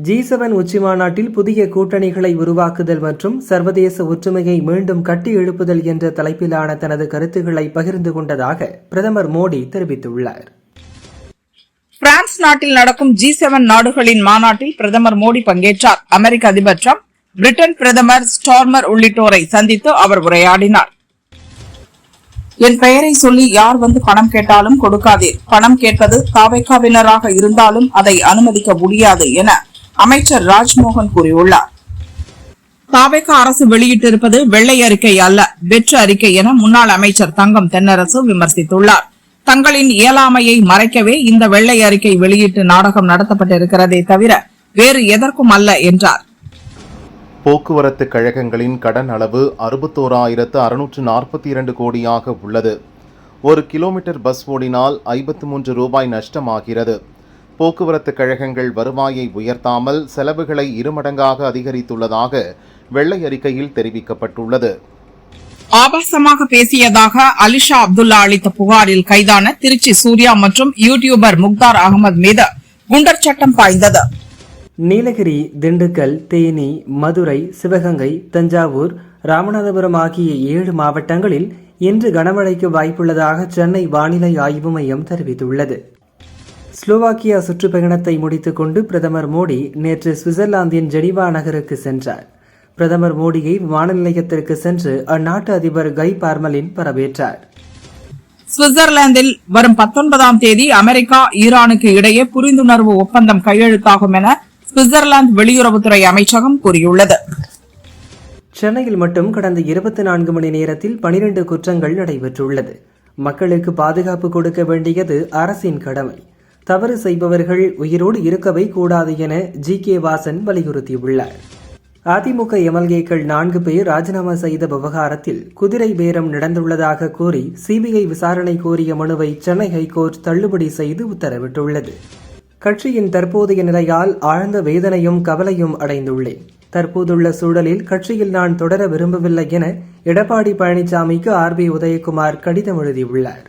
G7 உச்சிமாநாட்டில் புதிய கூட்டணிகளை உருவாக்குதல் மற்றும் சர்வதேச ஒற்றுமையை மீண்டும் கட்டி எழுப்புதல் என்ற தலைப்பிலான தனது கருத்துக்களை பகிர்ந்து கொண்டதாக பிரதமர் மோடி தெரிவித்துள்ளார். பிரான்ஸ் நாட்டில் நடக்கும் G7 நாடுகளின் மாநாட்டில் பிரதமர் மோடி பங்கேற்றார். அமெரிக்க அதிபர் டிரம்ப், பிரிட்டன் பிரதமர் ஸ்டார்மர் உள்ளிட்டோரை சந்தித்து அவர் உரையாடினார். என் பெயரை சொல்லி யார் வந்து பணம் கேட்டாலும் கொடுக்காதீர். பணம் கேட்பது தாவேகாவினராக இருந்தாலும் அதை அனுமதிக்க முடியாது என அமைச்சர் ராஜ்மோகன் கூறியுள்ளார். தாவேகா அரசு வெளியிட்டிருப்பது வெள்ளை அறிக்கை அல்ல, வெற்று அறிக்கை என முன்னாள் அமைச்சர் தங்கம் தென்னரசு விமர்சித்துள்ளார். தங்களின் இயலாமையை மறைக்கவே இந்த வெள்ளை அறிக்கை வெளியிட்டு நாடகம் நடத்தப்பட்டிருக்கிறதே தவிர வேறு எதற்கும் அல்ல என்றார். போக்குவரத்து கழகங்களின் கடன் அளவு 61,642 கோடியாக உள்ளது. ஒரு கிலோமீட்டர் பஸ் ஓடினால் 53 ரூபாய் நஷ்டமாகிறது. போக்குவரத்து கழகங்கள் வருவாயை உயர்த்தாமல் செலவுகளை இருமடங்காக அதிகரித்துள்ளதாக வெள்ளை அறிக்கையில் தெரிவிக்கப்பட்டுள்ளது. ஆபாசமாக பேசியதாக அலிஷா அப்துல்லா அளித்த புகாரில் கைதான திருச்சி சூர்யா மற்றும் யூடியூபர் முக்தார் அகமது மீது குண்டர் சட்டம் பாய்ந்தது. நீலகிரி, திண்டுக்கல், தேனி, மதுரை, சிவகங்கை, தஞ்சாவூர், ராமநாதபுரம் ஆகிய 7 மாவட்டங்களில் இன்று கனமழைக்கு வாய்ப்புள்ளதாக சென்னை வானிலை ஆய்வு மையம் தெரிவித்துள்ளது. ஸ்லோவாக்கியா சுற்றுப்பயணத்தை முடித்துக் கொண்டு பிரதமர் மோடி நேற்று சுவிட்சர்லாந்தின் ஜெனீவா நகருக்கு சென்றார். பிரதமர் மோடியை விமான நிலையத்திற்கு சென்று அந்நாட்டு அதிபர் கை பார்மலின் வரவேற்றார். சுவிட்சர்லாந்தில் வரும் 19ஆம் தேதி அமெரிக்கா, ஈரானுக்கு இடையே புரிந்துணர்வு ஒப்பந்தம் கையெழுத்தாகும் என சுவிட்சர்லாந்து வெளியுறவுத்துறை அமைச்சகம் கூறியுள்ளது. சென்னையில் மட்டும் கடந்த 24 மணி நேரத்தில் 12 குற்றங்கள் நடைபெற்றுள்ளது. மக்களுக்கு பாதுகாப்பு கொடுக்க வேண்டியது அரசின் கடமை. தவறு செய்பவர்கள் உயிரோடு இருக்கவே கூடாது என GK வாசன் வலியுறுத்தியுள்ளார். அதிமுக எம்எல்ஏக்கள் 4 பேர் ராஜினாமா செய்த விவகாரத்தில் குதிரை பேரம் நடந்துள்ளதாக கூறி CBI விசாரணை கோரிய மனுவை சென்னை ஹைகோர்ட் தள்ளுபடி செய்து உத்தரவிட்டுள்ளது. கட்சியின் தற்போதைய நிலையால் ஆழ்ந்த வேதனையும் கவலையும் அடைந்துள்ளேன். தற்போதுள்ள சூழலில் கட்சியில் நான் தொடர விரும்பவில்லை என எடப்பாடி பழனிசாமிக்கு RB உதயகுமார் கடிதம் எழுதியுள்ளார்.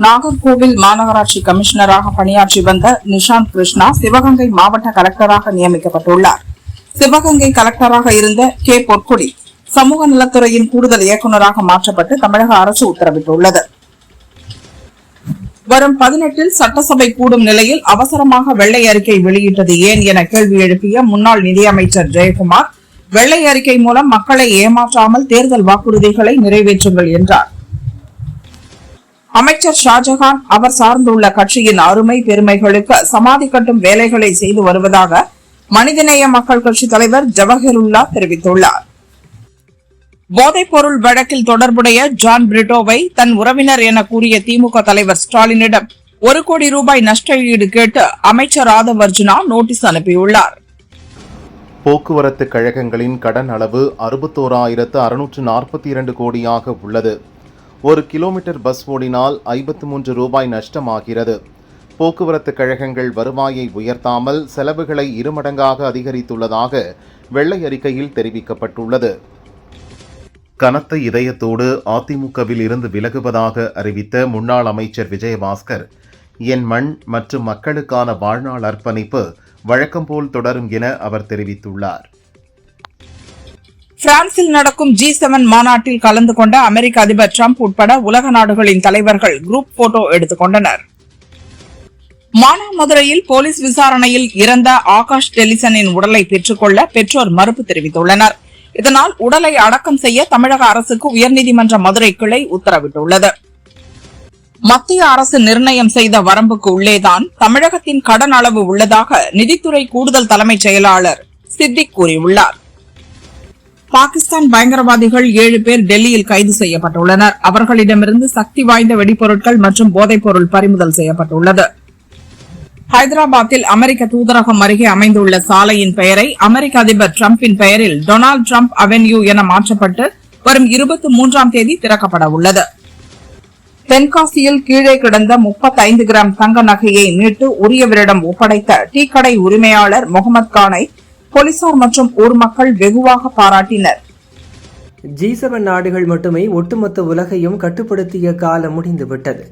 நாகர்கோவில் மாநகராட்சி கமிஷனராக பணியாற்றி வந்த நிஷாந்த் கிருஷ்ணா சிவகங்கை மாவட்ட கலெக்டராக நியமிக்கப்பட்டுள்ளார். சிவகங்கை கலெக்டராக இருந்த K பொற்குடி சமூக நலத்துறையின் கூடுதல் இயக்குநராக மாற்றப்பட்டு தமிழக அரசு உத்தரவிட்டுள்ளது. வரும் 18இல் சட்டசபை கூடும் நிலையில் அவசரமாக வெள்ளை அறிக்கை வெளியிட்டது ஏன் என கேள்வி எழுப்பிய முன்னாள் நிதியமைச்சர் ஜெயக்குமார், வெள்ளை அறிக்கை மூலம் மக்களை ஏமாற்றாமல் தேர்தல் வாக்குறுதிகளை நிறைவேற்றுங்கள் என்றார். அமைச்சர் ஷாஜகான் அவர் சார்ந்துள்ள கட்சியின் அருமை பெருமைகளுக்கு சமாதி கட்டும் வேலைகளை செய்து வருவதாக மனிதநேய மக்கள் கட்சி தலைவர் ஜவஹருல்லா தெரிவித்துள்ளார். போதைப் பொருள் வழக்கில் தொடர்புடைய ஜான் பிரிட்டோவை தன் உறவினர் என கூறிய திமுக தலைவர் ஸ்டாலினிடம் 1 கோடி ரூபாய் நஷ்ட ஈடு கேட்டு அமைச்சர் ஆதவ் அர்ஜுனா நோட்டீஸ் அனுப்பியுள்ளார். போக்குவரத்து கழகங்களின் கடன் அளவு 61,642 கோடியாக உள்ளது. ஒரு கிலோமீட்டர் பஸ் ஓடினால் 53 ரூபாய் நஷ்டமாகிறது. போக்குவரத்து கழகங்கள் வருவாயை உயர்த்தாமல் செலவுகளை இருமடங்காக அதிகரித்துள்ளதாக வெள்ளை அறிக்கையில் தெரிவிக்கப்பட்டுள்ளது. கனத்த இதயத்தோடு அதிமுகவில் இருந்து விலகுவதாக அறிவித்த முன்னாள் அமைச்சர் விஜயபாஸ்கர், என் மண் மற்றும் மக்களுக்கான வாழ்நாள் அர்ப்பணிப்பு வழக்கம் போல் தொடரும் என அவர் தெரிவித்துள்ளார். பிரான்சில் நடக்கும் G7 மாநாட்டில் கலந்து கொண்ட அமெரிக்க அதிபர் டிரம்ப் உட்பட உலக நாடுகளின் தலைவர்கள் குரூப் போட்டோ எடுத்துக் கொண்டனர். மானாமதுரையில் போலீஸ் விசாரணையில் இறந்த ஆகாஷ் டெலிசனின் உடலை பெற்றுக்கொள்ள பெற்றோர் மறுப்பு தெரிவித்துள்ளனர். இதனால் உடலை அடக்கம் செய்ய தமிழக அரசுக்கு உயர்நீதிமன்ற மதுரை கிளை உத்தரவிட்டுள்ளது. மத்திய அரசு நிர்ணயம் செய்த வரம்புக்கு உள்ளேதான் தமிழகத்தின் கடன் அளவு உள்ளதாக நிதித்துறை கூடுதல் தலைமைச் செயலாளர் சித்திக் கூறியுள்ளார். பாகிஸ்தான் பயங்கரவாதிகள் 7 பேர் டெல்லியில் கைது செய்யப்பட்டுள்ளனர். அவர்களிடமிருந்து சக்தி வாய்ந்த வெடிப்பொருட்கள் மற்றும் போதைப் பொருள் பறிமுதல் செய்யப்பட்டுள்ளது. ஹைதராபாத்தில் அமெரிக்க தூதரகம் அருகே அமைந்துள்ள சாலையின் பெயரை அமெரிக்க அதிபர் டிரம்பின் பெயரில் டொனால்டு டிரம்ப் அவென்யூ என மாற்றப்பட்டு வரும் 23ஆம் தேதி திறக்கப்பட உள்ளது. தென்காசியில் கீழே கிடந்த 35 கிராம் தங்க நகையை மீட்டு உரியவரிடம் ஒப்படைத்த டீ கடை உரிமையாளர் முகமது கானை போலீசார் மற்றும் ஊர் மக்கள் வெகுவாக பாராட்டினர். G7 நாடுகள் மட்டுமே ஒட்டுமொத்த உலகையும் கட்டுப்படுத்திய காலம் முடிந்துவிட்டது.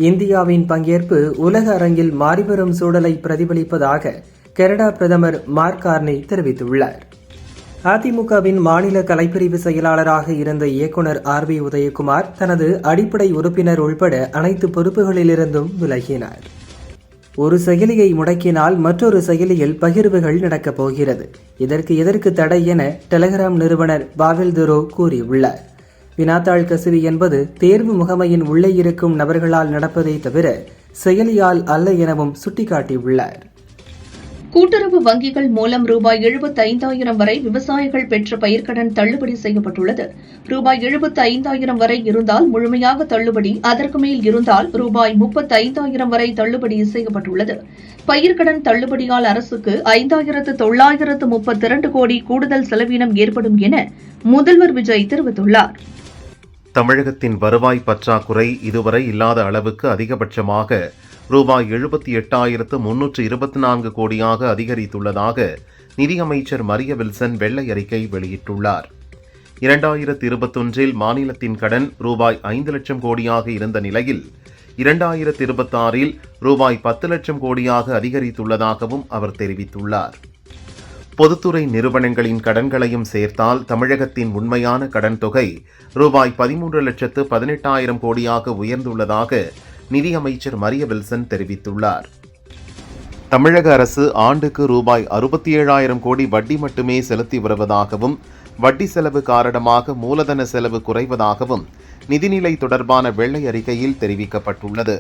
இந்தியாவின் பங்கேற்பு உலக அரங்கில் மாறிவரும் சூழலை பிரதிபலிப்பதாக கனடா பிரதமர் மார்க் கார்னி தெரிவித்துள்ளார். அதிமுகவின் மாநில கலைப்பிரிவு செயலாளராக இருந்த இயக்குநர் RB உதயகுமார் தனது அடிப்படை உறுப்பினர் உள்பட அனைத்து பொறுப்புகளிலிருந்தும் விலகினார். ஒரு செயலியை முடக்கினால் மற்றொரு செயலியில் பகிர்வுகள் நடக்கப் போகிறது. இதற்கு தடை என டெலிகிராம் நிறுவனர் பாவெல் துரோ கூறியுள்ளார். வினாத்தாள் கசிவு என்பது தேர்வு முகமையின் உள்ளே இருக்கும் நபர்களால் நடப்பதை தவிர செயலியால் அல்ல எனவும் சுட்டிக்காட்டியுள்ளார். கூட்டுறவு வங்கிகள் மூலம் ரூபாய் 75,000 வரை விவசாயிகள் பெற்ற பயிர்க்கடன் தள்ளுபடி செய்யப்பட்டுள்ளது. ரூபாய் 75,000 வரை இருந்தால் முழுமையாக தள்ளுபடி, அதற்கு மேல் இருந்தால் ரூபாய் 35,000 வரை தள்ளுபடி செய்யப்பட்டுள்ளது. பயிர்க்கடன் தள்ளுபடியால் அரசுக்கு 5,932 கோடி கூடுதல் செலவினம் ஏற்படும் என முதல்வர் விஜய் தெரிவித்துள்ளார். தமிழகத்தின் வருவாய் பற்றாக்குறை இதுவரை இல்லாத அளவுக்கு அதிகபட்சமாக ரூபாய் 78,324 கோடியாக அதிகரித்துள்ளதாக நிதியமைச்சர் மரிய வில்சன் வெள்ளை அறிக்கை வெளியிட்டுள்ளார். 2021 மாநிலத்தின் கடன் ரூபாய் 5 லட்சம் கோடியாக இருந்த நிலையில் 2026 ரூபாய் 10 லட்சம் கோடியாக அதிகரித்துள்ளதாகவும் அவர் தெரிவித்துள்ளார். பொதுத்துறை நிறுவனங்களின் கடன்களையும் சேர்த்தால் தமிழகத்தின் உண்மையான கடன் தொகை ரூபாய் 13,18,000 கோடியாக உயர்ந்துள்ளதாக நிதியமைச்சர் மரிய வில்சன் தெரிவித்துள்ளார். தமிழக அரசு ஆண்டுக்கு ரூபாய் 67,000 கோடி வட்டி மட்டுமே செலுத்தி வருவதாகவும் வட்டி செலவு காரணமாக மூலதன செலவு குறைவதாகவும் நிதிநிலை தொடர்பான வெள்ளை அறிக்கையில் தெரிவிக்கப்பட்டுள்ளது.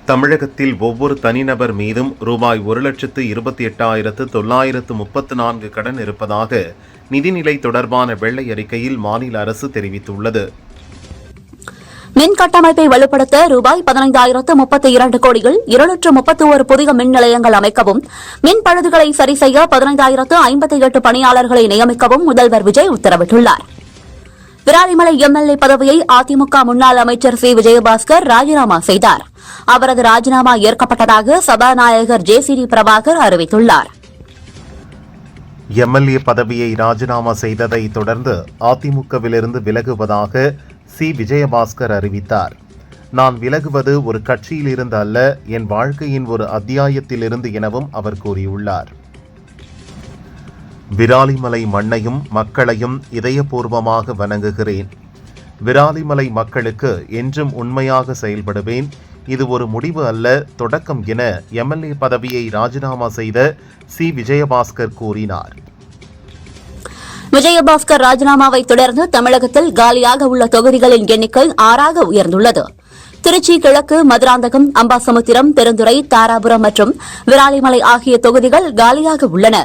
தமிழகத்தில் ஒவ்வொரு தனிநபர் மீதும் ரூபாய் 1,28,934 கடன் இருப்பதாக நிதிநிலை தொடர்பான வெள்ளை அறிக்கையில் மாநில அரசு தெரிவித்துள்ளது. மின் கட்டமைப்பை வலுப்படுத்த ரூபாய் 15,032 கோடியில் 231 புதிய மின் நிலையங்கள் அமைக்கவும், மின் பழுதுகளை சரி செய்ய 15,058 பணியாளர்களை நியமிக்கவும் முதல்வர் விஜய் உத்தரவிட்டுள்ளார். விராலிமலை MLA பதவியை அதிமுக முன்னாள் அமைச்சர் சி. விஜயபாஸ்கர் ராஜினாமா செய்தார். அவரது ராஜினாமா ஏற்கப்பட்டதாக சபாநாயகர் JCD பிரபாகர் அறிவித்துள்ளார். MLA பதவியை ராஜினாமா செய்ததை தொடர்ந்து அதிமுகவிலிருந்து விலகுவதாக சி. விஜயபாஸ்கர் அறிவித்தார். நான் விலகுவது ஒரு கட்சியிலிருந்து அல்ல, என் வாழ்க்கையின் ஒரு அத்தியாயத்திலிருந்து எனவும் அவர் கூறியுள்ளார். விராலிமலை மண்ணையும் மக்களையும் இதயபூர்வமாக வணங்குகிறேன். விராலிமலை மக்களுக்கு என்றும் உண்மையாக செயல்படுவேன். இது ஒரு முடிவு அல்ல, தொடக்கம் என MLA பதவியை ராஜினாமா செய்த சி. விஜயபாஸ்கர் கூறினார். விஜயபாஸ்கர் ராஜினாமாவை தொடர்ந்து தமிழகத்தில் காலியாக உள்ள தொகுதிகளின் எண்ணிக்கை 6ஆக உயர்ந்துள்ளது. திருச்சி கிழக்கு, மதுராந்தகம், அம்பாசமுத்திரம், பெருந்துறை, தாராபுரம் மற்றும் விராலிமலை ஆகிய தொகுதிகள் காலியாக உள்ளன.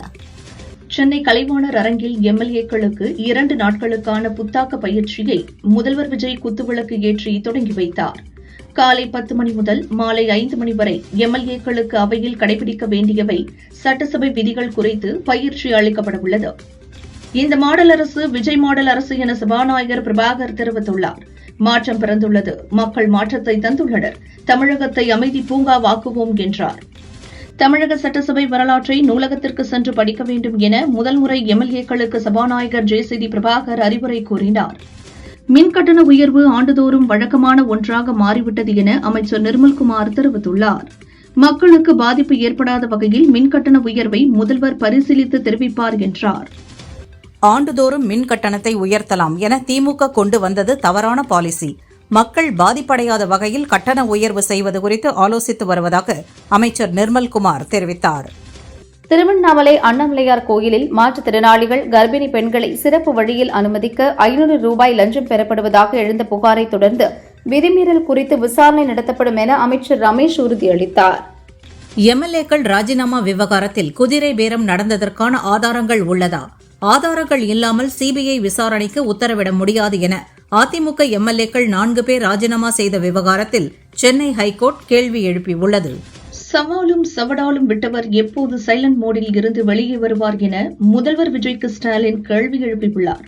சென்னை கலைவாணர் அரங்கில் MLA-க்களுக்கு 2 நாட்களுக்கான புத்தாக்க பயிற்சியை முதல்வர் விஜய் குத்துவிளக்கு ஏற்றி தொடங்கி வைத்தார். காலை 10 மணி முதல் மாலை 5 மணி வரை MLA-க்களுக்கு அவையில் கடைபிடிக்க வேண்டியவை சட்டசபை விதிகள் குறித்து பயிற்சி அளிக்கப்படவுள்ளது. இந்த மாடல் அரசு விஜய் மாடல் அரசு என சபாநாயகர் பிரபாகர் தெரிவித்துள்ளார். மாற்றம் பிறந்துள்ளது, மக்கள் மாற்றத்தை தந்துள்ளனர், தமிழகத்தை அமைதி பூங்காவாக்குவோம் என்றார். தமிழக சட்டசபை வரலாற்றை நூலகத்திற்கு சென்று படிக்க வேண்டும் என முதல் முறை MLA-க்களுக்கு சபாநாயகர் JCD பிரபாகர் அறிவுரை கூறினார். மின்கட்டண உயர்வு ஆண்டுதோறும் வழக்கமான ஒன்றாக மாறிவிட்டது என அமைச்சர் நிர்மல்குமார் தெரிவித்துள்ளார். மக்களுக்கு பாதிப்பு ஏற்படாத வகையில் மின்கட்டண உயர்வை முதல்வர் பரிசீலித்து தெரிவிப்பார் என்றார். ஆண்டுதோறும் மின் கட்டணத்தை உயர்த்தலாம் என திமுக கொண்டு வந்தது தவறான பாலிசி. மக்கள் பாதிப்படையாத வகையில் கட்டண உயர்வு செய்வது குறித்து ஆலோசித்து வருவதாக அமைச்சர் நிர்மல்குமார் தெரிவித்தார். திருவண்ணாமலை அண்ணாமலையார் கோயிலில் மாற்றுத்திறனாளிகள், கர்ப்பிணி பெண்களை சிறப்பு வழியில் அனுமதிக்க 500 ரூபாய் லஞ்சம் பெறப்படுவதாக எழுந்த புகாரை தொடர்ந்து விதிமீறல் குறித்து விசாரணை நடத்தப்படும் என அமைச்சர் ரமேஷ் உறுதியளித்தார். MLA-க்கள் ராஜினாமா விவகாரத்தில் குதிரை பேரம் நடந்ததற்கான ஆதாரங்கள் உள்ளதா? ஆதாரங்கள் இல்லாமல் CBI விசாரணைக்கு உத்தரவிட முடியாது என அதிமுக MLA-க்கள் 4 பேர் ராஜினாமா செய்த விவகாரத்தில் சென்னை ஹைகோர்ட் கேள்வி எழுப்பியுள்ளது. சவாலும் சவடாலும் விட்டவர் எப்போது சைலண்ட் மோடில் இருந்து வெளியே வருவார் என முதல்வர் விஜய்க்கு ஸ்டாலின் கேள்வி எழுப்பியுள்ளார்.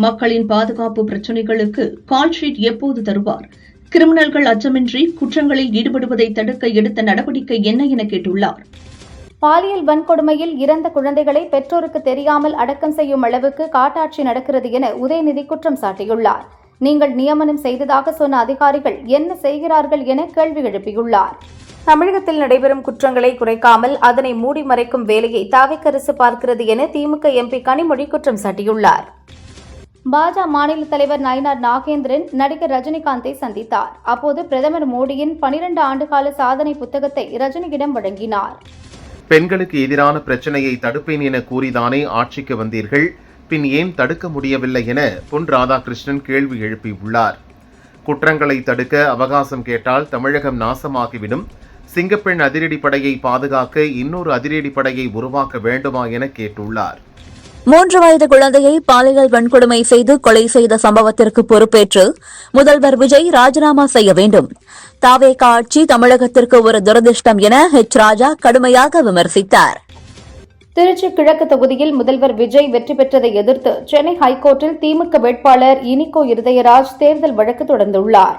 மக்களின் பாதுகாப்பு பிரச்சினைகளுக்கு கால்ஷீட் எப்போது தருவார்? கிரிமினல்கள் அச்சமின்றி குற்றங்களில் ஈடுபடுவதை தடுக்க எடுத்த நடவடிக்கை என்ன என கேட்டுள்ளார். பாலியல் வன்கொடுமையில் இறந்த குழந்தைகளை பெற்றோருக்கு தெரியாமல் அடக்கம் செய்யும் அளவுக்கு காட்டாட்சி நடக்கிறது என உதயநிதி குற்றம் சாட்டியுள்ளார். நீங்கள் நியமனம் செய்ததாக சொன்ன அதிகாரிகள் என்ன செய்கிறார்கள் என கேள்வி எழுப்பியுள்ளார். தமிழகத்தில் நடைபெறும் குற்றங்களை குறைக்காமல் அதனை மூடி மறைக்கும் வேலையை தாவேக அரசு பார்க்கிறது என திமுக எம்பி கனிமொழி குற்றம் சாட்டியுள்ளார். பாஜக மாநில தலைவர் நயினார் நாகேந்திரன் நடிகர் ரஜினிகாந்தை சந்தித்தார். அப்போது பிரதமர் மோடியின் 12 ஆண்டுகால சாதனை புத்தகத்தை ரஜினியிடம் வழங்கினார். பெண்களுக்கு எதிரான பிரச்சனையை தடுப்பேன் என கூறிதானே ஆட்சிக்கு வந்தீர்கள், பின் ஏன் தடுக்க முடியவில்லை என பொன் ராதாகிருஷ்ணன் கேள்வி எழுப்பியுள்ளார். குற்றங்களை தடுக்க அவகாசம் கேட்டால் தமிழகம் நாசமாகிவிடும். சிங்கப்பெண் அதிரடிப்படையை பாதுகாக்க இன்னொரு அதிரடிப்படையை உருவாக்க வேண்டுமா என கேட்டுள்ளார். 3 வயது குழந்தையை பாலியல் வன்கொடுமை செய்து கொலை செய்த சம்பவத்திற்கு பொறுப்பேற்று முதல்வர் விஜய் ராஜினாமா செய்ய வேண்டும். தாவேக ஆட்சி தமிழகத்திற்கு ஒரு துரதிருஷ்டம் என ராஜா கடுமையாக விமர்சித்தார். திருச்சி கிழக்கு தொகுதியில் முதல்வர் விஜய் வெற்றி பெற்றதை எதிர்த்து சென்னை ஹைகோர்ட்டில் திமுக வேட்பாளர் இனிகோ இருதயராஜ் தேர்தல் வழக்கு தொடர்ந்துள்ளார்.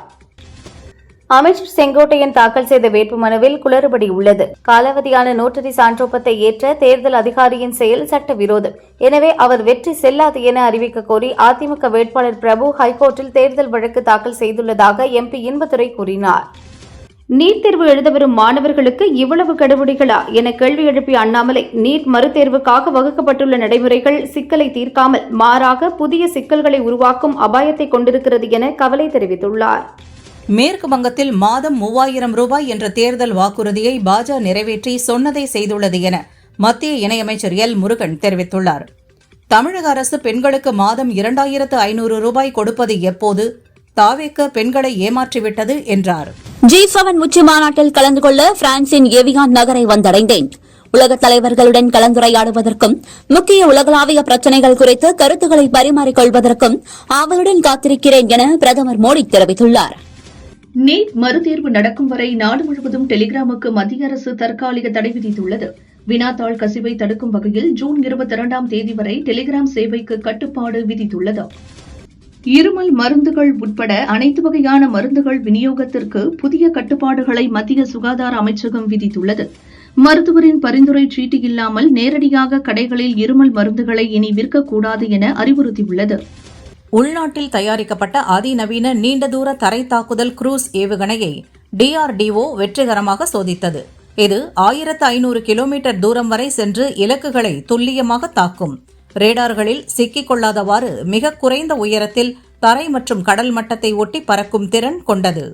அமைச்சர் செங்கோட்டையன் தாக்கல் செய்த வேட்புமனுவில் குளறுபடி உள்ளது. காலாவதியான நோட்டரி சான்றொப்பத்தை ஏற்ற தேர்தல் அதிகாரியின் செயல் சட்டவிரோதம். எனவே அவர் வெற்றி செல்லாது என அறிவிக்க கோரி அதிமுக வேட்பாளர் பிரபு ஹைகோர்ட்டில் தேர்தல் வழக்கு தாக்கல் செய்துள்ளதாக எம்பி இன்பதுரை கூறினார். நீட் தேர்வு எழுத வரும் மாணவர்களுக்கு இவ்வளவு கெடுபிடிகளா என கேள்வி எழுப்பிய அண்ணாமலை, நீட் மறுதேர்வுக்காக வகுக்கப்பட்டுள்ள நடைமுறைகள் சிக்கலை தீர்க்காமல் மாறாக புதிய சிக்கல்களை உருவாக்கும் அபாயத்தை கொண்டிருக்கிறது என கவலை தெரிவித்துள்ளார். மேற்கு வங்கத்தில் மாதம் 3000 ரூபாய் என்ற தேர்தல் வாக்குறுதியை பாஜக நிறைவேற்றி சொன்னதை செய்துள்ளது என மத்திய இணையமைச்சர் எல் முருகன் தெரிவித்துள்ளார். தமிழக அரசு பெண்களுக்கு மாதம் 2500 ரூபாய் கொடுப்பது எப்போது? தாவேக பெண்களை ஏமாற்றிவிட்டது என்றார். G7 உச்சி மாநாட்டில் கலந்து கொள்ள பிரான்சின் ஏவியான் நகரை வந்தடைந்தேன். உலக தலைவர்களுடன் கலந்துரையாடுவதற்கும் முக்கிய உலகளாவிய பிரச்சினைகள் குறித்து கருத்துக்களை பரிமாறிக்கொள்வதற்கும் ஆவலுடன் காத்திருக்கிறேன் என பிரதமர் மோடி தெரிவித்துள்ளார். நீட் மறுதேர்வு நடக்கும் வரை நாடு முழுவதும் டெலிகிராமுக்கு மத்திய அரசு தற்காலிக தடை விதித்துள்ளது. வினாத்தாள் கசிவை தடுக்கும் வகையில் ஜூன் 22ஆம் தேதி வரை டெலிகிராம் சேவைக்கு கட்டுப்பாடு விதித்துள்ளது. இருமல் மருந்துகள் உட்பட அனைத்து வகையான மருந்துகள் விநியோகத்திற்கு புதிய கட்டுப்பாடுகளை மத்திய சுகாதார அமைச்சகம் விதித்துள்ளது. மருத்துவரின் பரிந்துரை சீட்டு இல்லாமல் நேரடியாக கடைகளில் இருமல் மருந்துகளை இனி விற்கக்கூடாது என அறிவுறுத்தியுள்ளது. உள்நாட்டில் தயாரிக்கப்பட்ட அதிநவீன நீண்ட தூர தரை தாக்குதல் குரூஸ் ஏவுகணையை DRDO வெற்றிகரமாக சோதித்தது. இது 1500 கிலோமீட்டர் தூரம் வரை சென்று இலக்குகளை துல்லியமாக தாக்கும். ரேடார்களில் சிக்கிக் கொள்ளாதவாறு மிக குறைந்த உயரத்தில் தரை மற்றும் கடல் மட்டத்தை ஒட்டி பறக்கும் திறன் கொண்டது.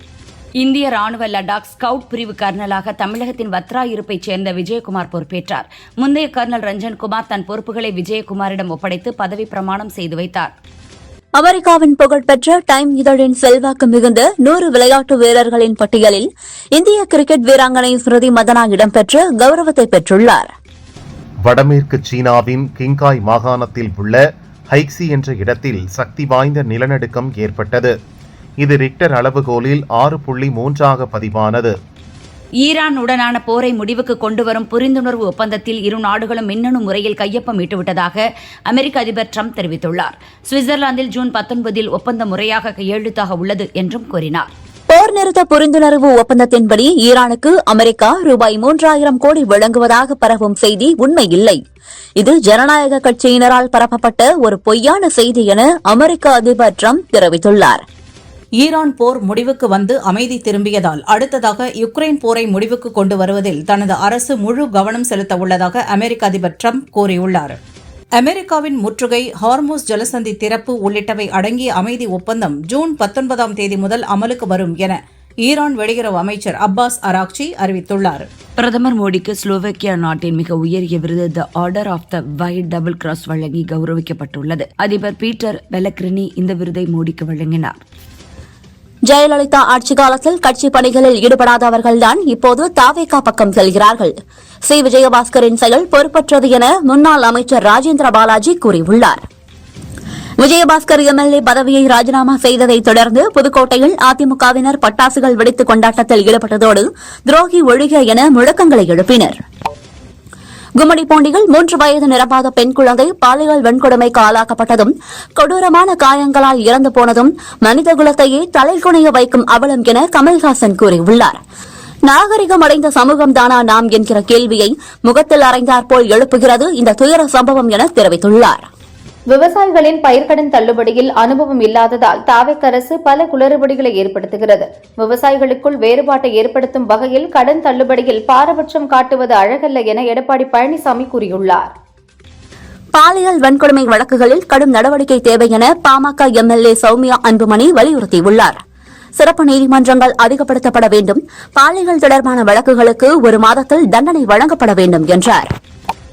இந்திய ராணுவ லடாக் ஸ்கவுட் பிரிவு கர்னலாக தமிழகத்தின் வத்ரா இருப்பைச் சேர்ந்த விஜயகுமார் பொறுப்பேற்றார். முந்தைய கர்னல் ரஞ்சன்குமார் தன் பொறுப்புகளை விஜயகுமாரிடம் ஒப்படைத்து பதவி பிரமாணம் செய்து வைத்தார். அமெரிக்காவின் புகழ்பெற்ற டைம் இதழின் செல்வாக்கு மிகுந்த 100 விளையாட்டு வீரர்களின் பட்டியலில் இந்திய கிரிக்கெட் வீராங்கனை ஸ்மிருதி மந்தனா இடம்பெற்று கௌரவத்தை பெற்றுள்ளார். வடமேற்கு சீனாவின் கிங்காய் மாகாணத்தில் உள்ள ஹைக்சி என்ற இடத்தில் சக்தி வாய்ந்த நிலநடுக்கம் ஏற்பட்டது. இது ரிக்டர் அளவுகோலில் 6.3 பதிவானது. ஈரானுடனான போரை முடிவுக்கு கொண்டுவரும் புரிந்துணர்வு ஒப்பந்தத்தில் இரு நாடுகளும் மின்னணு முறையில் கையொப்பமிட்டுவிட்டதாக அமெரிக்க அதிபர் ட்ரம்ப் தெரிவித்துள்ளார். சுவிட்சர்லாந்தில் ஜூன் 19 ஒப்பந்தம் முறையாக கையெழுத்தாக உள்ளது என்றும் கூறினார். போர் நிறுத்த புரிந்துணர்வு ஒப்பந்தத்தின்படி ஈரானுக்கு அமெரிக்கா ரூபாய் 3000 கோடி வழங்குவதாக பரவும் செய்தி உண்மையில்லை. இது ஜனநாயக கட்சியினரால் பரப்பப்பட்ட ஒரு பொய்யான செய்தி என அமெரிக்க அதிபர் ட்ரம்ப் தெரிவித்துள்ளார். ஈரான் போர் முடிவுக்கு வந்து அமைதி திரும்பியதால் அடுத்ததாக யுக்ரைன் போரை முடிவுக்கு கொண்டு வருவதில் தனது அரசு முழு கவனம் செலுத்த உள்ளதாக அமெரிக்க அதிபர் ட்ரம்ப் கூறியுள்ளார். அமெரிக்காவின் முற்றுகை, ஹார்மூஸ் ஜலசந்தி திறப்பு உள்ளிட்டவை அடங்கிய அமைதி ஒப்பந்தம் ஜூன் 19ஆம் தேதி முதல் அமலுக்கு வரும் என ஈரான் வெளியுறவு அமைச்சர் அப்பாஸ் அராக்சி அறிவித்துள்ளார். பிரதமர் மோடிக்கு ஸ்லோவேக்கியா நாட்டின் மிக உயரிய விருது the order of the white double cross வழங்கி கௌரவிக்கப்பட்டுள்ளது. அதிபர் பீட்டர் பெலக்ரினி இந்த விருதை மோடிக்கு வழங்கினார். ஜெயலலிதா ஆட்சி காலத்தில் கட்சி பணிகளில் ஈடுபடாதவர்கள்தான் இப்போது தாவேகா பக்கம் செல்கிறார்கள். சி. விஜயபாஸ்கரின் செயல் பொறுப்பற்றது என முன்னாள் அமைச்சர் ராஜேந்திர பாலாஜி கூறியுள்ளார். விஜயபாஸ்கர் எம்எல்ஏ பதவியை ராஜினாமா செய்ததை தொடர்ந்து புதுக்கோட்டையில் அதிமுகவினர் பட்டாசுகள் வெடித்து கொண்டாட்டத்தில் ஈடுபட்டதோடு துரோகி ஒழிக என முழக்கங்களை எழுப்பினர். கும்மிடிப்பூண்டியில் 3 வயது நிரம்பாத பெண் குழந்தை பாலியல் வன்கொடுமைக்கு ஆளாக்கப்பட்டதும் கொடூரமான காயங்களால் இறந்து போனதும் மனிதகுலத்தையே தலைகுனிய வைக்கும் அவலம் என கமல்ஹாசன் கூறியுள்ளார். நாகரிகம் அடைந்த சமூகம்தானா நாம் என்கிற கேள்வியை முகத்தில் அறைந்தாற்போல் எழுப்புகிறது இந்த துயர சம்பவம் என தெரிவித்துள்ளார். விவசாயிகளின் பயிர்க்கடன் தள்ளுபடியில் அனுபவம் இல்லாததால் தாவேக் அரசு பல குளறுபடிகளை ஏற்படுத்துகிறது. விவசாயிகளுக்குள் வேறுபாட்டை ஏற்படுத்தும் வகையில் கடன் தள்ளுபடியில் பாரபட்சம் காட்டுவது அழகல்ல என எடப்பாடி பழனிசாமி கூறியுள்ளார். பாலியல் வன்கொடுமை வழக்குகளில் கடும் நடவடிக்கை தேவை என பாமக எம்எல்ஏ சௌமியா அன்புமணி வலியுறுத்தியுள்ளார். சிறப்பு நீதிமன்றங்கள் அதிகப்படுத்தப்பட வேண்டும், பாலியல் தொடர்பான வழக்குகளுக்கு 1 மாதத்தில் தண்டனை வழங்கப்பட வேண்டும் என்றார்.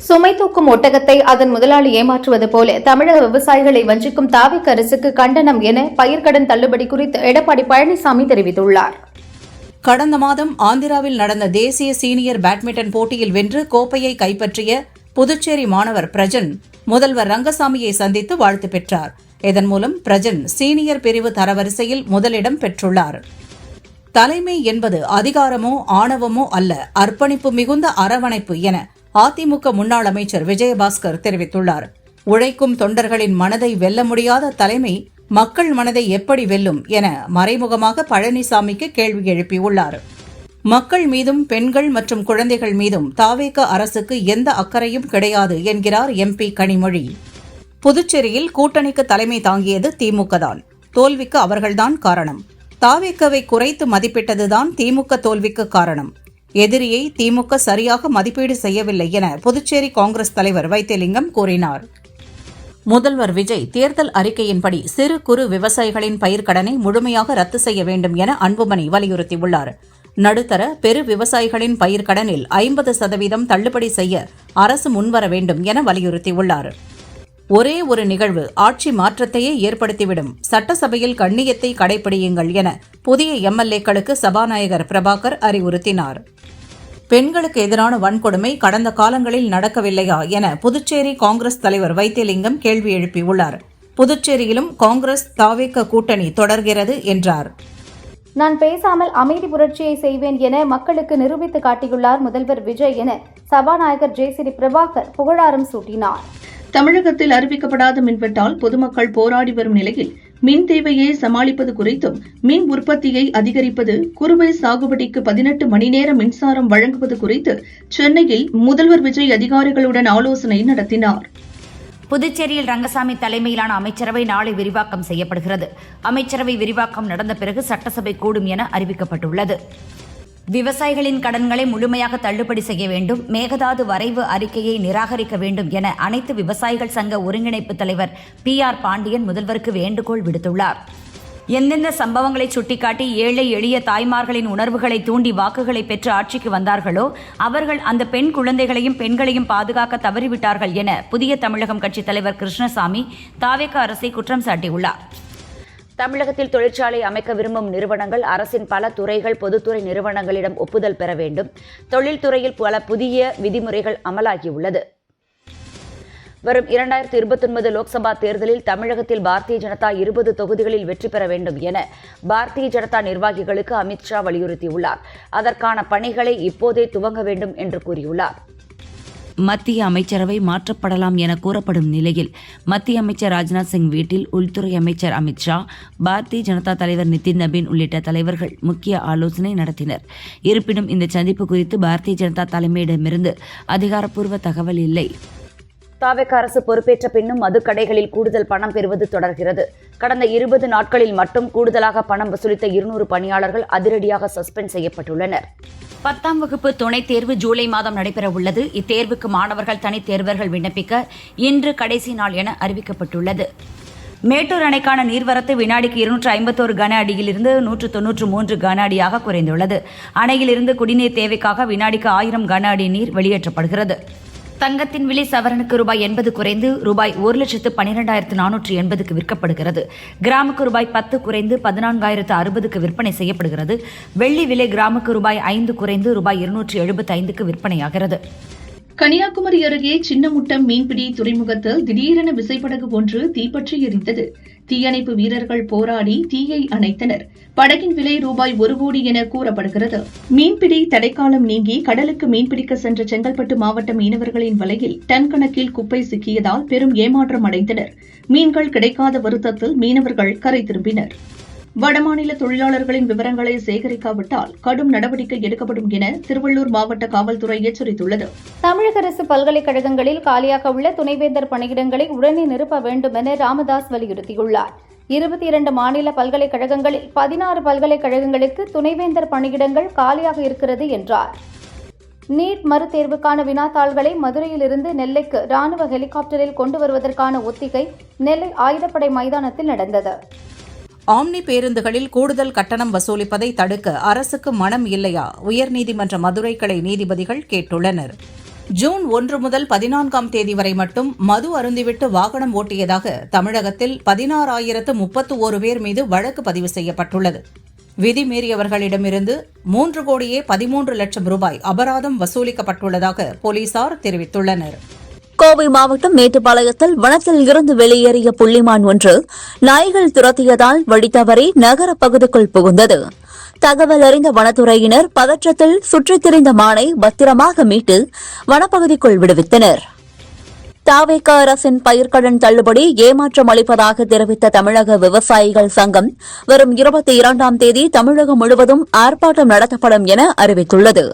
சுமை தூக்கும் ஒட்டகத்தை அதன் முதலாளி ஏமாற்றுவது போல தமிழக விவசாயிகளை வஞ்சிக்கும் தாவேக் அரசுக்கு கண்டனம் என பயிர்க்கடன் தள்ளுபடி குறித்து எடப்பாடி பழனிசாமி தெரிவித்துள்ளார். கடந்த மாதம் ஆந்திராவில் நடந்த தேசிய சீனியர் பேட்மிண்டன் போட்டியில் வென்று கோப்பையை கைப்பற்றிய புதுச்சேரி மாணவர் பிரஜன் முதல்வர் ரங்கசாமியை சந்தித்து வாழ்த்து பெற்றார். இதன் மூலம் பிரஜன் சீனியர் பிரிவு தரவரிசையில் முதலிடம் பெற்றுள்ளார். தலைமை என்பது அதிகாரமோ ஆணவமோ அல்ல, அர்ப்பணிப்பு மிகுந்த அரவணைப்பு என அதிமுக முன்னாள் அமைச்சர் விஜயபாஸ்கர் தெரிவித்துள்ளார். உழைக்கும் தொண்டர்களின் மனதை வெல்ல முடியாத தலைமை மக்கள் மனதை எப்படி வெல்லும் என மறைமுகமாக பழனிசாமிக்கு கேள்வி எழுப்பியுள்ளார். மக்கள் மீதும் பெண்கள் மற்றும் குழந்தைகள் மீதும் தாவேக அரசுக்கு எந்த அக்கறையும் கிடையாது என்கிறார் எம்பி கனிமொழி. புதுச்சேரியில் கூட்டணிக்கு தலைமை தாங்கியது திமுக தான், தோல்விக்கு அவர்கள்தான் காரணம். தாவேகவை குறைத்து மதிப்பிட்டதுதான் திமுக தோல்விக்கு காரணம். எதிரியை திமுக சரியாக மதிப்பீடு செய்யவில்லை என புதுச்சேரி காங்கிரஸ் தலைவர் வைத்தியலிங்கம் கூறினார். முதல்வர் விஜய் தேர்தல் அறிக்கையின்படி சிறு குறு விவசாயிகளின் பயிர்க்கடனை முழுமையாக ரத்து செய்ய வேண்டும் என அன்புமணி வலியுறுத்தியுள்ளார். நடுத்தர பெரு விவசாயிகளின் பயிர்க்கடனில் 50% தள்ளுபடி செய்ய அரசு முன்வர வேண்டும் என வலியுறுத்தியுள்ளார். ஒரே ஒரு நிகழ்வு ஆட்சி மாற்றத்தையே ஏற்படுத்திவிடும், சட்டசபையில் கண்ணியத்தை கடைபிடியுங்கள் என புதிய எம்எல்ஏக்களுக்கு சபாநாயகர் பிரபாகர் அறிவுறுத்தினார். பெண்களுக்கு எதிரான வன்கொடுமை கடந்த காலங்களில் நடக்கவில்லையா என புதுச்சேரி காங்கிரஸ் தலைவர் வைத்தியலிங்கம் கேள்வி எழுப்பியுள்ளார். புதுச்சேரியிலும் காங்கிரஸ் தாவேக கூட்டணி தொடர்கிறது என்றார். நான் பேசாமல் அமைதி புரட்சியை செய்வேன் என மக்களுக்கு நிரூபித்து காட்டியுள்ளார் முதல்வர் விஜய் என சபாநாயகர் ஜே.சி.டி. பிரபாகர் புகழாரம் சூட்டினார். தமிழகத்தில் அறிவிக்கப்படாத மின்வெட்டால் பொதுமக்கள் போராடி வரும் நிலையில் மின் தேவையை சமாளிப்பது குறித்தும் மின் உற்பத்தியை அதிகரிப்பது, குறுவை சாகுபடிக்கு 18 மணி நேர மின்சாரம் வழங்குவது குறித்து சென்னையில் முதல்வர் விஜய் அதிகாரிகளுடன் ஆலோசனை நடத்தினார். புதுச்சேரியில் ரங்கசாமி தலைமையிலான அமைச்சரவை நாளை விரிவாக்கம் செய்யப்படுகிறது. அமைச்சரவை விரிவாக்கம் நடந்த பிறகு சட்டசபை கூடும் என அறிவிக்கப்பட்டுள்ளது. விவசாயிகளின் கடன்களை முழுமையாக தள்ளுபடி செய்ய வேண்டும், மேகதாது வரைவு அறிக்கையை நிராகரிக்க வேண்டும் என அனைத்து விவசாயிகள் சங்க ஒருங்கிணைப்பு தலைவர் PR பாண்டியன் முதல்வருக்கு வேண்டுகோள் விடுத்துள்ளார். எந்தெந்த சம்பவங்களை சுட்டிக்காட்டி ஏழை எளிய தாய்மார்களின் உணர்வுகளை தூண்டி வாக்குகளை பெற்று ஆட்சிக்கு வந்தார்களோ அவர்கள் அந்த பெண் குழந்தைகளையும் பெண்களையும் பாதுகாக்க தவறிவிட்டார்கள் என புதிய தமிழகம் கட்சித் தலைவர் கிருஷ்ணசாமி தாவேக அரசை குற்றம் சாட்டியுள்ளார். தமிழகத்தில் தொழிற்சாலை அமைக்க விரும்பும் நிறுவனங்கள் அரசின் பல துறைகள் பொதுத்துறை நிறுவனங்களிடம் ஒப்புதல் பெற வேண்டும். தொழில்துறையில் பல புதிய விதிமுறைகள் அமலாகியுள்ளது. வரும் 2029 லோக்சபா தேர்தலில் தமிழகத்தில் பாரதிய ஜனதா 20 தொகுதிகளில் வெற்றி பெற வேண்டும் என பாரதிய ஜனதா நிர்வாகிகளுக்கு அமித்ஷா வலியுறுத்தியுள்ளார். அதற்கான பணிகளை இப்போதே துவங்க வேண்டும் என்று கூறியுள்ளார். மத்திய அமைச்சரவை மாற்றப்படலாம் என கூறப்படும் நிலையில் மத்திய அமைச்சர் ராஜ்நாத் சிங் வீட்டில் உள்துறை அமைச்சர் அமித்ஷா, பாரதிய ஜனதா தலைவர் நிதின் நபீன் உள்ளிட்ட தலைவர்கள் முக்கிய ஆலோசனை நடத்தினர். இருப்பினும் இந்த சந்திப்பு குறித்து பாரதிய ஜனதா தலைமையிடமிருந்து அதிகாரப்பூர்வ தகவல் இல்லை. தாவேக அரசு பொறுப்பேற்ற பின்னும் மதுக்கடைகளில் கூடுதல் பணம் பெறுவது தொடர்கிறது. கடந்த 20 நாட்களில் மட்டும் கூடுதலாக பணம் வசூலித்த 200 பணியாளர்கள் அதிரடியாக சஸ்பெண்ட் செய்யப்பட்டுள்ளனர். 10ஆம் வகுப்பு துணைத் தேர்வு ஜூலை மாதம் நடைபெற உள்ளது. இத்தேர்வுக்கு மாணவர்கள் தனித் தேர்வர்கள் விண்ணப்பிக்க இன்று கடைசி நாள் என அறிவிக்கப்பட்டுள்ளது. மேட்டூர் அணைக்கான நீர்வரத்து வினாடிக்கு 251 கன அடியிலிருந்து 193 கன அடியாக குறைந்துள்ளது. அணையிலிருந்து குடிநீர் தேவைக்காக வினாடிக்கு 1000 கன அடி நீர் வெளியேற்றப்படுகிறது. தங்கத்தின் விலை சவரனுக்கு ரூபாய் 80 குறைந்து ரூபாய் 1,12,480க்கு விற்கப்படுகிறது. கிராமுக்கு ரூபாய் 10 குறைந்து 14,060க்கு விற்பனை செய்யப்படுகிறது. வெள்ளி விலை கிராமுக்கு ரூபாய் 5 குறைந்து ரூபாய் 275க்கு விற்பனையாகிறது. கன்னியாகுமரி அருகே சின்னமுட்டம் மீன்பிடி துறைமுகத்தில் திடீரென விசைப்படகு ஒன்று தீப்பற்றி எரிந்தது. தீயணைப்பு வீரர்கள் போராடி தீயை அணைத்தனர். படகின் விலை ரூபாய் 1 கோடி என கூறப்படுகிறது. மீன்பிடி தடைக்காலம் நீங்கி கடலுக்கு மீன்பிடிக்க சென்ற செங்கல்பட்டு மாவட்ட மீனவர்களின் வலையில் டன் கணக்கில் குப்பை சிக்கியதால் பெரும் ஏமாற்றம் அடைந்தனர். மீன்கள் கிடைக்காத வருத்தத்தில் மீனவர்கள் கரை திரும்பினர். வடமாநில தொழிலாளர்களின் விவரங்களை சேகரிக்காவிட்டால் கடும் நடவடிக்கை எடுக்கப்படும் என திருவள்ளூர் மாவட்ட காவல்துறை எச்சரித்துள்ளது. தமிழக அரசு பல்கலைக்கழகங்களில் காலியாக உள்ள துணைவேந்தர் பணியிடங்களை உடனே நிரப்ப வேண்டும் என ராமதாஸ் வலியுறுத்தியுள்ளார். 22 மாநில பல்கலைக்கழகங்களில் 16 பல்கலைக்கழகங்களுக்கு துணைவேந்தர் பணியிடங்கள் காலியாக இருக்கிறது என்றார். நீட் மறுதேர்வுக்கான வினாத்தாள்களை மதுரையிலிருந்து நெல்லைக்கு ராணுவ ஹெலிகாப்டரில் கொண்டு வருவதற்கான ஒத்திகை நெல்லை ஆயுதப்படை மைதானத்தில் நடந்தது. ஆம்னி பேருந்துகளில் கூடுதல் கட்டணம் வசூலிப்பதை தடுக்க அரசுக்கு மனம் இல்லையா? உயர்நீதிமன்ற மதுரை கிளை நீதிபதிகள் கேட்டுள்ளனர். ஜூன் 1 முதல் 14ஆம் தேதி வரை மட்டும் மது அருந்திவிட்டு வாகனம் ஓட்டியதாக தமிழகத்தில் 16,031 பேர் மீது வழக்கு பதிவு செய்யப்பட்டுள்ளது. விதிமீறியவர்களிடமிருந்து 3,13,00,000 ரூபாய் அபராதம் வசூலிக்கப்பட்டுள்ளதாக போலீசார் தெரிவித்துள்ளனர். கோவை மாவட்டம் மேட்டுப்பாளையத்தில் வனத்தில் இருந்து வெளியேறிய புள்ளிமான் ஒன்று நாய்கள் துரத்தியதால் வழித்தவறி நகர பகுதிக்குள் புகுந்தது. தகவல் அறிந்த வனத்துறையினர் பதற்றத்தில் சுற்றித் திரிந்த மானை பத்திரமாக மீட்டு வனப்பகுதிக்குள் விடுவித்தனர். தாவேக அரசின் பயிர்க்கடன் தள்ளுபடி ஏமாற்றம் அளிப்பதாக தெரிவித்த தமிழக விவசாயிகள் சங்கம் வரும் 22ஆம் தேதி தமிழகம் முழுவதும் ஆர்ப்பாட்டம் நடத்தப்படும் என அறிவித்துள்ளது.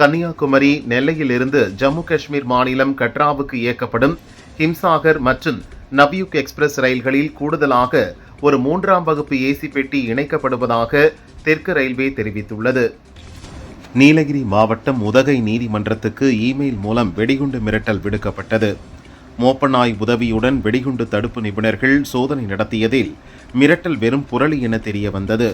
கன்னியாகுமரி, நெல்லையில் இருந்து ஜம்மு காஷ்மீர் மாநிலம் கட்ராவுக்கு இயக்கப்படும் ஹிம்சாகர் மற்றும் நவ்யுக் எக்ஸ்பிரஸ் ரயில்களில் கூடுதலாக ஒரு 3ஆம் வகுப்பு ஏசி பெட்டி இணைக்கப்படுவதாக தெற்கு ரயில்வே தெரிவித்துள்ளது. நீலகிரி மாவட்டம் உதகை நீதிமன்றத்துக்கு இமெயில் மூலம் வெடிகுண்டு மிரட்டல் விடுக்கப்பட்டது. மோப்பநாய் உதவியுடன் வெடிகுண்டு தடுப்பு நிபுணர்கள் சோதனை நடத்தியதில் மிரட்டல் வெறும் புரளி என தெரிய வந்தது.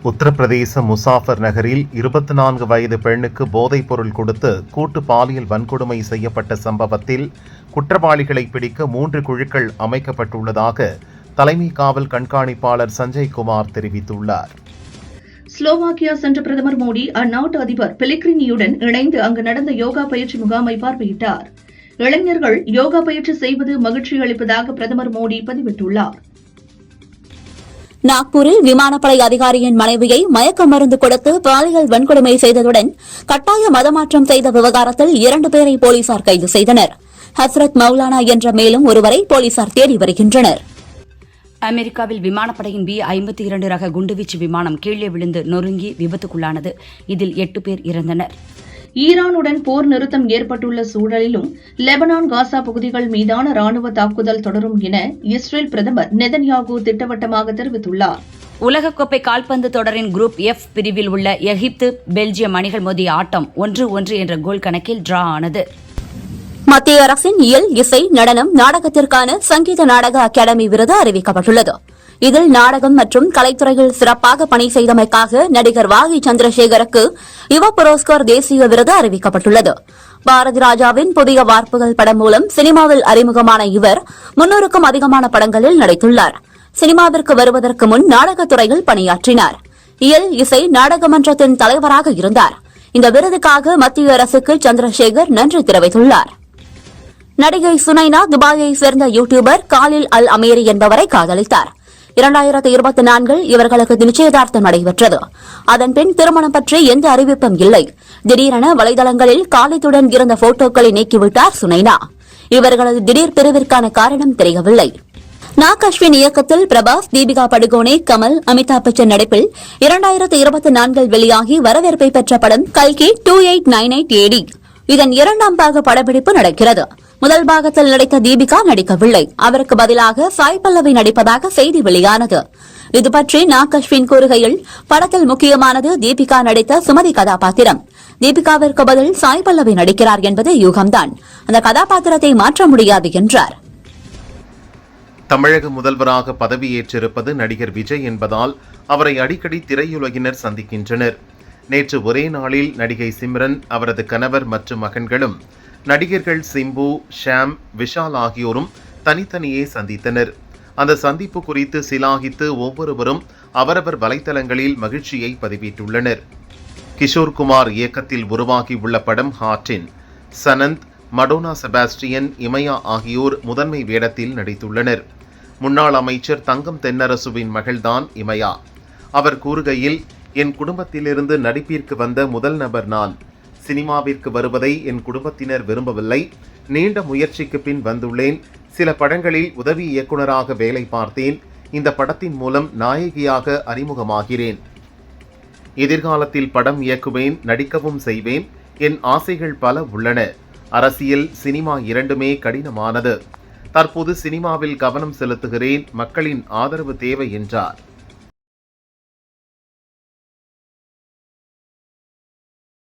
உத்தரப்பிரதேச முசாஃபர் நகரில் 24 வயது பெண்ணுக்கு போதைப் பொருள் கொடுத்து கூட்டு பாலியல் வன்கொடுமை செய்யப்பட்ட சம்பவத்தில் குற்றவாளிகளை பிடிக்க 3 குழுக்கள் அமைக்கப்பட்டுள்ளதாக தலைமை காவல் கண்காணிப்பாளர் சஞ்சய் குமார் தெரிவித்துள்ளார். ஸ்லோவாக்கியா சென்ற பிரதமர் மோடி அந்நாட்டு அதிபர் பெலிக்ரினியுடன் இணைந்து அங்கு நடந்த யோகா பயிற்சி முகாமை பார்வையிட்டார். இளைஞர்கள் யோகா பயிற்சி செய்வது மகிழ்ச்சி அளிப்பதாக பிரதமர் மோடி பதிவிட்டுள்ளார். நாக்பூரில் விமானப்படை அதிகாரியின் மனைவியை மயக்க மருந்து கொடுத்து பாலியல் வன்கொடுமை செய்ததுடன் கட்டாய மதமாற்றம் செய்த விவகாரத்தில் 2 பேரை போலீசார் கைது செய்தனர். ஹஸ்ரத் மௌலானா என்ற மேலும் ஒருவரை போலீசார் தேடி வருகின்றனர். அமெரிக்காவில் விமானப்படையின் B-52 ரக குண்டுவீச்சு விமானம் கீழே விழுந்து நொறுங்கி விபத்துக்குள்ளானது. இதில் 8 பேர் இறந்தனர். ஈரானுடன் போர் நிறுத்தம் ஏற்பட்டுள்ள சூழலிலும் லெபனான், காசா பகுதிகள் மீதான ராணுவ தாக்குதல் தொடரும் என இஸ்ரேல் பிரதமர் நெதன்யாகு திட்டவட்டமாக தெரிவித்துள்ளார். உலகக்கோப்பை கால்பந்து தொடரின் குரூப் F பிரிவில் உள்ள எகிப்து, பெல்ஜியம் அணிகள் மோதிய ஆட்டம் 1-1 என்ற கோல் கணக்கில் டிரா ஆனது. மத்திய அரசின் இயல், இசை, நடனம், நாடகத்திற்கான சங்கீத நாடக அகாடமி விருது அறிவிக்கப்பட்டுள்ளது. இதில் நாடகம் மற்றும் கலைத்துறையில் சிறப்பாக பணி செய்தமைக்காக நடிகர் வாகி சந்திரசேகருக்கு யுவ புரஸ்கார் தேசிய விருது அறிவிக்கப்பட்டுள்ளது. பாரதி ராஜாவின் புதிய வார்ப்புகள் படம் மூலம் சினிமாவில் அறிமுகமான இவர் 300க்கும் அதிகமான படங்களில் நடித்துள்ளார். சினிமாவிற்கு வருவதற்கு முன் நாடகத்துறையில் பணியாற்றினார். இயல், இசை, நாடகமன்றத்தின் தலைவராக இருந்தார். இந்த விருதுக்காக மத்திய அரசுக்கு சந்திரசேகர் நன்றி தெரிவித்துள்ளார். நடிகை சுனைனா துபாயை சேர்ந்த யூடியூபர் காலில் அல் அமேரி என்பவரை காதலித்தார். 2024 இவர்களுக்கு நிச்சயதார்த்தம் நடைபெற்றது. அதன்பின் திருமணம் பற்றி எந்த அறிவிப்பும் இல்லை. திடீரென வலைதளங்களில் காலித்துடன் இருந்த போட்டோக்களை நீக்கிவிட்டார் சுனைனா. இவர்களது திடீர் பிரிவிற்கான காரணம் தெரியவில்லை. நாக் அஸ்வின் இயக்கத்தில் பிரபாஸ், தீபிகா படுகோனே, கமல், அமிதாப் பச்சன் நடிப்பில் 2024 வெளியாகி வரவேற்பை பெற்ற படம் கல்கி 2898 AD. இதன் 2ஆம் பாக படப்பிடிப்பு நடக்கிறது. முதல் பாகத்தில் நடித்த தீபிகா நடிக்கவில்லை. அவருக்கு பதிலாக சாய் பல்லவி நடிப்பதாக செய்தி வெளியானது. இதுபற்றி நாக் அஸ்வின் கூறுகையில், படத்தில் முக்கியமானது தீபிகா நடித்த சுமதி கதாபாத்திரம். தீபிகாவிற்கு பதில் சாய் பல்லவி நடிக்கிறார் என்பது யூகம்தான். அந்த கதாபாத்திரத்தை மாற்ற முடியாது என்றார். தமிழக முதல்வராக பதவியேற்றிருப்பது நடிகர் விஜய் என்பதால் அவரை அடிக்கடி திரையுலகினர் சந்திக்கின்றனர். நேற்று ஒரே நாளில் நடிகை சிம்ரன், அவரது கணவர் மற்றும் மகன்களும் நடிகர்கள் சிம்பு, ஷாம், விஷால் ஆகியோரும் தனித்தனியே சந்தித்தனர். அந்த சந்திப்பு குறித்து சிலாகித்து ஒவ்வொருவரும் அவரவர் வலைத்தளங்களில் மகிழ்ச்சியை பதிவிட்டுள்ளனர். கிஷோர் குமார் இயக்கத்தில் உருவாகியுள்ள படம் ஹார்டின் சனந்த், மடோனா செபாஸ்டியன், இமயா ஆகியோர் முதன்மை வேடத்தில் நடித்துள்ளனர். முன்னாள் அமைச்சர் தங்கம் தென்னரசுவின் மகள்தான் இமயா. அவர் கூறுகையில், என் குடும்பத்திலிருந்து நடிப்பிற்கு வந்த முதல் நபர் நான். சினிமாவிற்கு வருவதை என் குடும்பத்தினர் விரும்பவில்லை. நீண்ட முயற்சிக்கு பின் வந்துள்ளேன். சில படங்களில் உதவி இயக்குநராக வேலை பார்த்தேன். இந்த படத்தின் மூலம் நாயகியாக அறிமுகமாகிறேன். எதிர்காலத்தில் படம் இயக்குவேன், நடிக்கவும் செய்வேன். என் ஆசைகள் பல உள்ளன. அரசியல், சினிமா இரண்டுமே கடினமானது. தற்போது சினிமாவில் கவனம் செலுத்துகிறேன். மக்களின் ஆதரவு தேவை என்றார்.